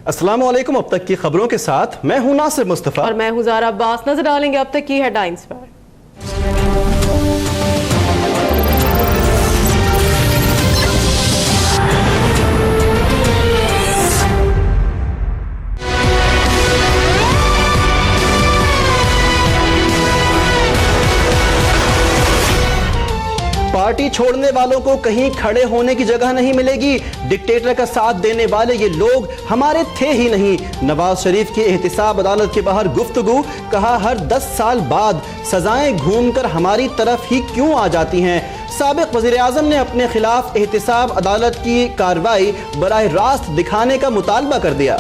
अस्सलाम वालेकुम। अब तक की खबरों के साथ मैं हूं नासिर मुस्तफा और मैं हूं ज़ारा अब्बास। नजर डालेंगे अब तक की हेडलाइंस पर। पार्टी छोड़ने वालों को कहीं खड़े होने की जगह नहीं मिलेगी। डिक्टेटर का साथ देने वाले ये लोग हमारे थे ही नहीं। नवाज शरीफ की एहतिसाब अदालत के बाहर गुफ्तगू, कहा हर 10 साल बाद सजाएं घूमकर हमारी तरफ ही क्यों आ जाती हैं। साबिक वज़ीर आज़म ने अपने खिलाफ एहतिसाब अदालत की कार्रवाई बराह रास्त दिखाने का मुतालबा कर दिया।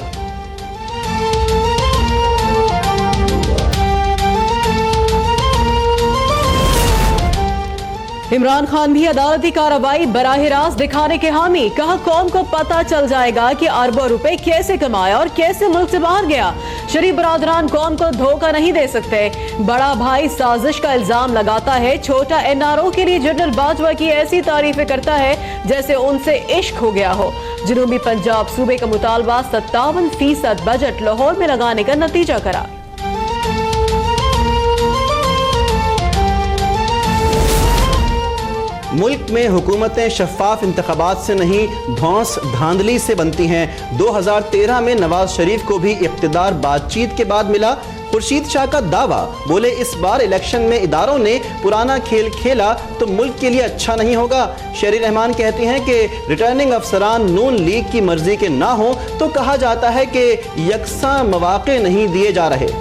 इमरान खान भी अदालती कार्रवाई बराह रास्त दिखाने के हामी, कहा कौम को पता चल जाएगा कि अरबों रुपए कैसे कमाया और कैसे मुल्क से बाहर गया। शरीफ बरादरान कौम को धोखा नहीं दे सकते। बड़ा भाई साजिश का इल्जाम लगाता है, छोटा एनआरओ के लिए जनरल बाजवा की ऐसी तारीफें करता है जैसे उनसे इश्क हो गया हो। जनूबी पंजाब सूबे का मुतालबा 57% बजट लाहौर में लगाने का नतीजा करा। मुल्क में हुकूमतें शफाफ इंतखाबात से नहीं धौंस धांधली से बनती हैं। 2013 में नवाज शरीफ को भी इख्तिदार बातचीत के बाद मिला। खुर्शीद शाह का दावा, बोले इस बार इलेक्शन में इदारों ने पुराना खेल खेला तो मुल्क के लिए अच्छा नहीं होगा। शेरी रहमान कहती हैं कि रिटर्निंग अफसरान नून लीग की मर्जी के ना हो तो कहा जाता है कि यकसा मौके नहीं दिए जा रहे।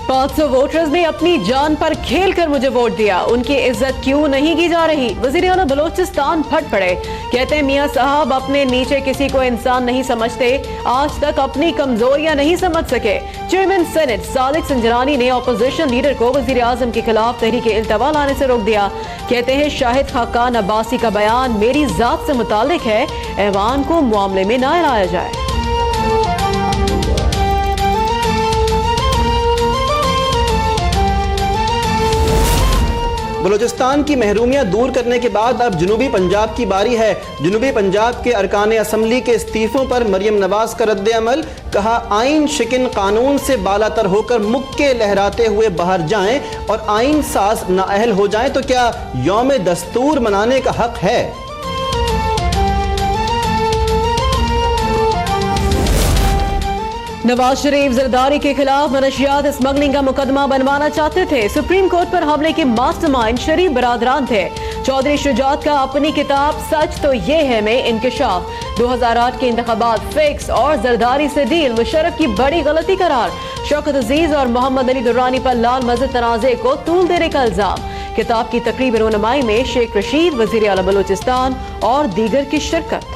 500 वोटर्स ने अपनी जान पर खेल कर मुझे वोट दिया, उनकी इज्जत क्यों नहीं की जा रही। वजीर आला बलोचिस्तान फट पड़े, कहते हैं मियां साहब अपने नीचे किसी को इंसान नहीं समझते, आज तक अपनी कमजोरियां नहीं समझ सके। चेयरमैन सेनेट सादिक संजरानी ने अपोजिशन लीडर को वजीर आजम के खिलाफ तहरीक इल्तवा लाने से रोक दिया। कहते हैं शाहिद खाकान अब्बासी का बयान मेरी जात से मुतालिक है, ऐवान को मामले में ना लाया जाए। बलूचिस्तान की महरूमियां दूर करने के बाद अब जनूबी पंजाब की बारी है। जनूबी पंजाब के अरकान असम्बली के इस्तीफों पर मरियम नवाज का रद्द अमल, कहा आइन शिकन कानून से बालातर होकर मुक्के लहराते हुए बाहर जाएं और आइन साज नाअहल हो जाएं तो क्या यौम दस्तूर मनाने का हक है। नवाज शरीफ जरदारी के खिलाफ मनशियात स्मगलिंग का मुकदमा बनवाना चाहते थे। सुप्रीम कोर्ट पर हमले के मास्टरमाइंड शरीफ बरादरान थे। चौधरी शुजात का अपनी किताब सच तो ये है में इंकशाफ, 2008 के इंतखाबात फिक्स और जरदारी से डील मुशर्रफ की बड़ी गलती करार। शौकत अजीज और मोहम्मद अली दुर्रानी पर लाल मस्जिद तनाज़े को तूल देने का इल्जाम। किताब की तकरीब रोनुमाई में शेख रशीद, वजीर आला बलूचिस्तान और दीगर की शिरकत।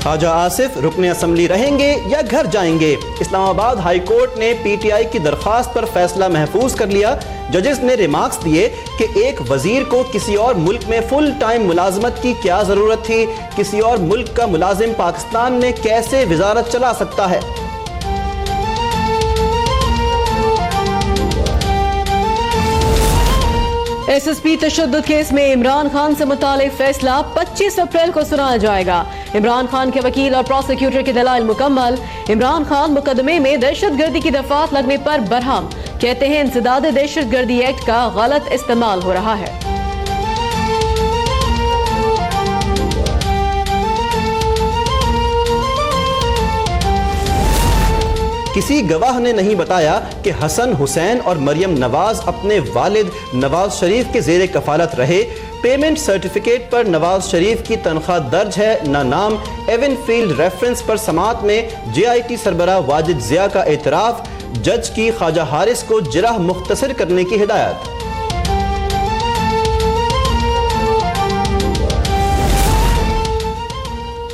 ख्वाजा आसिफ रुकने असम्बली रहेंगे या घर जाएंगे। इस्लामाबाद हाई कोर्ट ने पीटीआई की दरख्वास्त पर फैसला महफूज कर लिया। जजेस ने रिमार्क्स दिए कि एक वजीर को किसी और मुल्क में फुल टाइम मुलाजमत की क्या जरूरत थी, किसी और मुल्क का मुलाजिम पाकिस्तान में कैसे वजारत चला सकता है। एसएसपी तशद्दुद केस में इमरान खान से मुतालिक फैसला 25 अप्रैल को सुनाया जाएगा। इमरान खान के वकील और प्रोसिक्यूटर के दलाइल मुकम्मल। इमरान खान मुकदमे में दहशतगर्दी की दफात लगने पर बरहम, कहते हैं इंसदाद दहशतगर्दी एक्ट का गलत इस्तेमाल हो रहा है। किसी गवाह ने नहीं बताया कि हसन हुसैन और मरियम नवाज अपने वालिद नवाज शरीफ के जेर कफालत रहे। पेमेंट सर्टिफिकेट पर नवाज शरीफ की तनख्वाह दर्ज है, न नाम। एवन फील्ड रेफरेंस पर समात में JIT सरबराह वाजिद जिया का एतराफ। जज की ख्वाजा हारिस को जिरह मुख्तसर करने की हिदायत।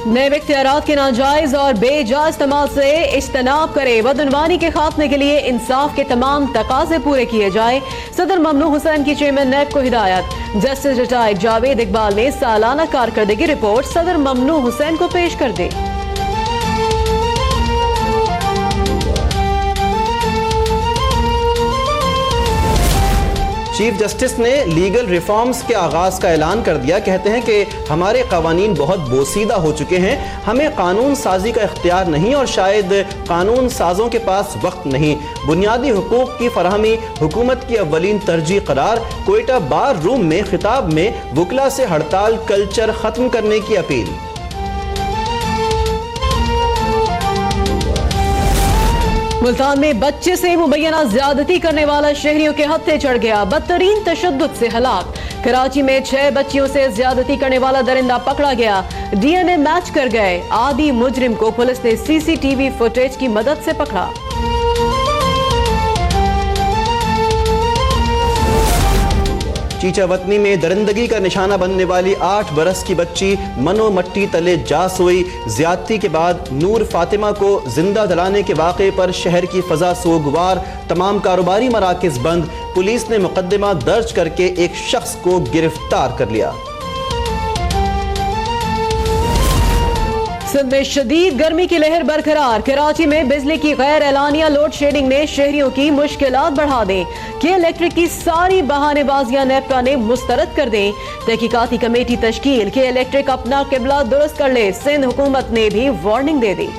नए इख्तियारात के नाजायज और बेजा इस्तेमाल से इज्तनाब करे। बदनवानी के खात्मे के लिए इंसाफ के तमाम तकाजे पूरे किए जाए। सदर ममनू हुसैन की चेयरमैन नैब को हिदायत। जस्टिस रिटायर्ड जावेद इकबाल ने सालाना कारकर्दगी रिपोर्ट सदर ममनू हुसैन को पेश कर दी। चीफ जस्टिस ने लीगल रिफॉर्म्स के आगाज का ऐलान कर दिया। कहते हैं कि हमारे कानून बहुत बोसीदा हो चुके हैं, हमें कानून साजी का इख्तियार नहीं और शायद कानून साजों के पास वक्त नहीं। बुनियादी हुकूक की फराहमी हुकूमत की अव्वलीन तरजीह करार। कोयटा बार रूम में खिताब में वकला से हड़ताल कल्चर खत्म करने की अपील। मुल्तान में बच्चे से मुबैना ज्यादती करने वाला शहरियों के हत्थे चढ़ गया, बदतरीन तशद्दुद से हलाक। कराची में 6 बच्चियों से ज्यादती करने वाला दरिंदा पकड़ा गया, DNA मैच कर गए। आदि मुजरिम को पुलिस ने CCTV फुटेज की मदद से पकड़ा। चीचावतनी में दरिंदगी का निशाना बनने वाली 8 बरस की बच्ची मनो मट्टी तले जा सोई। ज्यादती के बाद नूर फातिमा को जिंदा जलाने के वाक़े पर शहर की फजा सोगवार। तमाम कारोबारी मराकज़ बंद। पुलिस ने मुकदमा दर्ज करके एक शख्स को गिरफ्तार कर लिया। सिंध में शदीद गर्मी की लहर बरकरार। कराची में बिजली की गैर एलानिया लोड शेडिंग ने शहरियों की मुश्किलात बढ़ा दी। के इलेक्ट्रिक की सारी बहानेबाजियां नेपटा ने मुस्तरद कर दी। तहकीकाती कमेटी तश्कील। के इलेक्ट्रिक अपना किबला दुरुस्त कर ले, सिंध हुकूमत ने भी वार्निंग दे दी।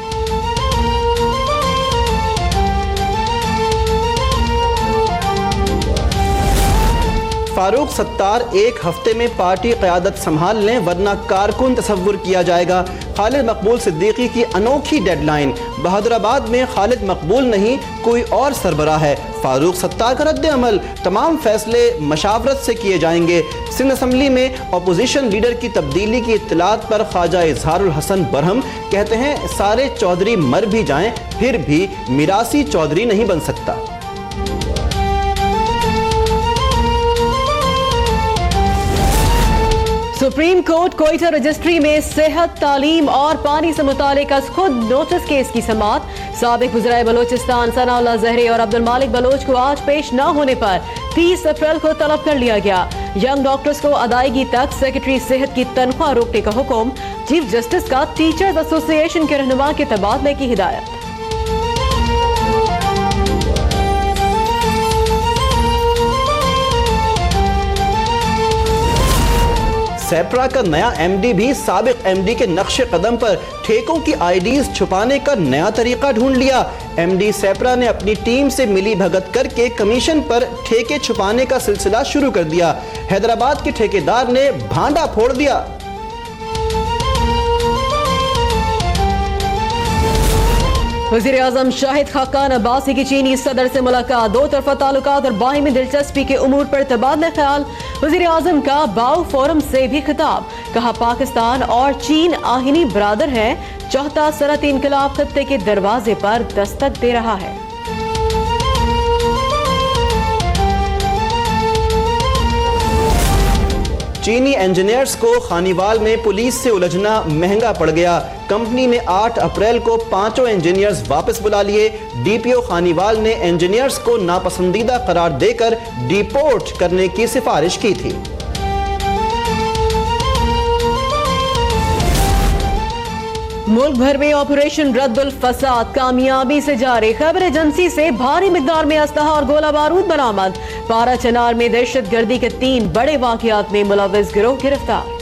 फारूक सत्तार एक हफ्ते में पार्टी क़यादत संभाल लें वरना कारकुन तस्वुर किया जाएगा। खालिद मकबूल सिद्दीकी की अनोखी डेडलाइन। बहादुराबाद में खालिद मकबूल नहीं कोई और सरबराह है। फारूक सत्तार का रद्द अमल। तमाम फैसले मशावरत से किए जाएंगे। सिंध असम्बली में अपोजिशन लीडर की तब्दीली की इत्तलात पर ख्वाजा इजहारुल हसन बरहम। कहते हैं सारे चौधरी मर भी जाएं फिर भी मिरासी चौधरी नहीं बन सकता। सुप्रीम कोर्ट कोयटा रजिस्ट्री में सेहत, तालीम और पानी से मुतालिक खुद नोटिस केस की समाअत। साबिक वज़ीर बलोचिस्तान सनाउल्लाह ज़हरी और अब्दुल मालिक बलोच को आज पेश न होने पर 30 अप्रैल को तलब कर लिया गया। यंग डॉक्टर्स को अदायगी तक सेक्रेटरी सेहत की तनख्वाह रोकने का हुक्म। चीफ जस्टिस का टीचर्स एसोसिएशन के रहनुमा के तबादले की हिदायत। सेप्रा का नया MD भी साबिक MD के नक्शे कदम पर ठेकों की IDs छुपाने का नया तरीका ढूंढ लिया। MD सेप्रा ने अपनी टीम से मिली भगत करके कमीशन पर ठेके छुपाने का सिलसिला शुरू कर दिया। हैदराबाद के ठेकेदार ने भांडा फोड़ दिया। वज़ीर आज़म शाहिद खाकान अब्बासी की चीनी सदर से मुलाकात। 2 तरफा ताल्लुकात और बाहिमी दिलचस्पी के उमूर पर तबादला ख्याल। वज़ीर आज़म का बाउ फोरम से भी खिताब। कहा पाकिस्तान और चीन आहिनी बरादर है, चौथा सनअती इनकलाब खत्ते के दरवाजे पर दस्तक दे रहा है। चीनी इंजीनियर्स को खानीवाल में पुलिस से उलझना महंगा पड़ गया। कंपनी ने 8 अप्रैल को 5 इंजीनियर्स वापस बुला लिए। DPO खानीवाल ने इंजीनियर्स को नापसंदीदा करार देकर डिपोर्ट करने की सिफारिश की थी। मुल्क भर में ऑपरेशन रद्दुल फसाद कामयाबी से जारी। खबर एजेंसी से भारी मिकदार में असलहा और गोला बारूद बरामद। पारा चनार में दहशत गर्दी के 3 बड़े वाकयात में मुलव्विस गिरोह गिरफ्तार।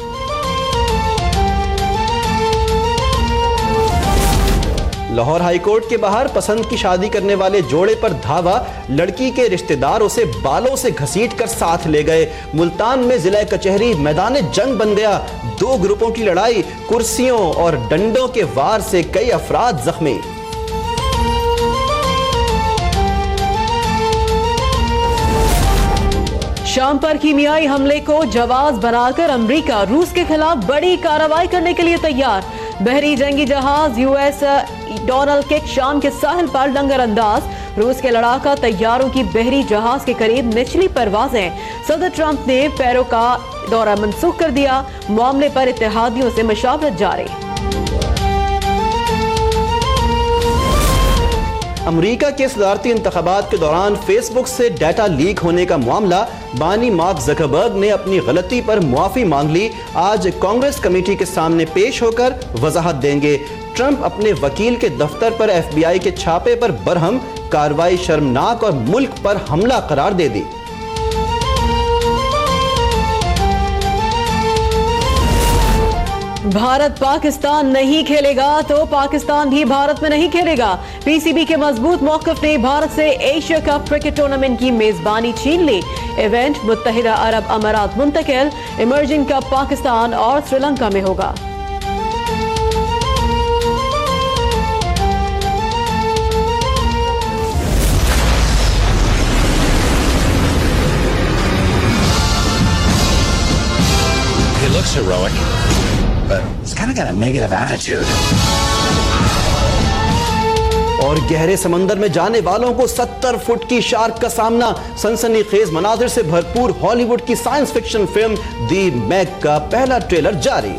लाहौर हाईकोर्ट के बाहर पसंद की शादी करने वाले जोड़े पर धावा। लड़की के रिश्तेदार उसे बालों से घसीट कर साथ ले गए। मुल्तान में जिला कचहरी मैदान जंग बन गया। 2 ग्रुपों की लड़ाई, कुर्सियों और डंडों के वार से कई अफराद जख्मी। शाम पर कीमियाई हमले को जवाज बनाकर अमेरिका रूस के खिलाफ बड़ी कार्रवाई करने के लिए तैयार। बहरी जंगी जहाज US डोनाल्ड किक शाम के साहिल पर लंगर अंदाज। रूस के लड़ाका तैयारों की बहरी जहाज के करीब निचली परवाजें। सदर ट्रंप ने पैरो का दौरा मंसूख कर दिया। मामले पर इत्तेहादियों से मशावरत जारी। अमेरिका के सदारती इंतखाबात के दौरान फेसबुक से डाटा लीक होने का मामला। बानी मार्क ज़करबर्ग ने अपनी गलती पर मुआफ़ी मांग ली। आज कांग्रेस कमेटी के सामने पेश होकर वजाहत देंगे। ट्रंप अपने वकील के दफ्तर पर FBI के छापे पर बरहम। कार्रवाई शर्मनाक और मुल्क पर हमला करार दे दी। भारत पाकिस्तान नहीं खेलेगा तो पाकिस्तान भी भारत में नहीं खेलेगा। पीसीबी के मजबूत मौक़िफ़ ने भारत से एशिया कप क्रिकेट टूर्नामेंट की मेजबानी छीन ली। इवेंट मुत्तहिदा अरब अमारात मुंतकिल। इमर्जिंग कप पाकिस्तान और श्रीलंका में होगा। He looks heroic, but he's kind of got a negative attitude. और गहरे समंदर में जाने वालों को 70 फुट की शार्क का सामना। सनसनीखेज मनाजिर से भरपूर हॉलीवुड की साइंस फिक्शन फिल्म दी मैग का पहला ट्रेलर जारी।